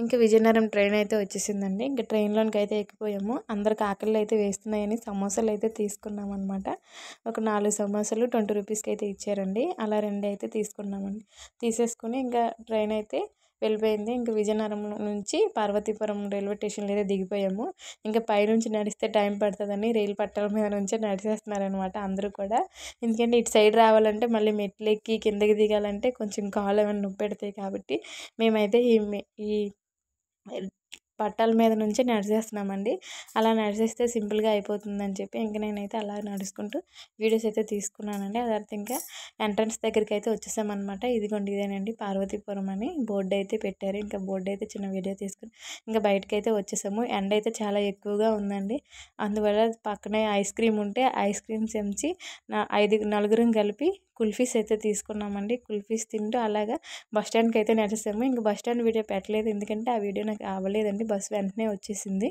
ఇంకా విజయనగరం ట్రైన్ అయితే వచ్చేసిందండి. ఇంకా ట్రైన్‌లోనికైతే ఎక్కిపోయాము. అందరికి ఆకలిలో వేస్తున్నాయని సమోసాలైతే తీసుకున్నామనమాట. ఒక 4 సమోసాలు 20 రూపీస్‌కి అయితే ఇచ్చారండి. అలా 2 అయితే తీసుకున్నామండి. తీసేసుకొని ఇంకా ట్రైన్ అయితే వెళ్ళిపోయింది. ఇంక విజయనగరం నుంచి పార్వతీపురం రైల్వే స్టేషన్‌లో అయితే దిగిపోయాము. ఇంకా పైనుంచి నడిస్తే టైం పడతదని రైలు పట్టాల మీద నుంచే నడిచేస్తున్నారనమాట అందరూ కూడా. ఎందుకంటే ఇటు సైడ్ రావాలంటే మళ్ళీ మెట్లెక్కి కిందకి దిగాలంటే కొంచెం కాళ్ళు ఏమైనా నొప్పి పెడతాయి కాబట్టి మేమైతే ఈ పట్టాల మీద నుంచే నడిచేస్తున్నామండి. అలా నడిచేస్తే సింపుల్‌గా అయిపోతుందని చెప్పి ఇంక నేనైతే అలా నడుచుకుంటూ వీడియోస్ అయితే తీసుకున్నానండి. ఆ తర్వాత ఇంకా ఎంట్రన్స్ దగ్గరికి అయితే వచ్చేసామన్నమాట. ఇదిగోండి ఇదేనండి పార్వతీపురం అని బోర్డు అయితే పెట్టారు. ఇంకా బోర్డు అయితే చిన్న వీడియో తీసుకొని ఇంకా బయటకైతే వచ్చేసాము. ఎండ అయితే చాలా ఎక్కువగా ఉందండి. అందువల్ల పక్కనే ఐస్ క్రీమ్ ఉంటే ఐస్ క్రీమ్ చెంచి నలుగురం కలిపి కుల్ఫీస్ అయితే తీసుకున్నామండి. కుల్ఫీస్ తింటూ అలాగా బస్ స్టాండ్‌కి అయితే నడిచేసాము. ఇంక బస్ స్టాండ్ వీడియో పెట్టలేదు. ఎందుకంటే ఆ వీడియో నాకు అవ్వలేదండి. బస్సు వెంటనే వచ్చేసింది.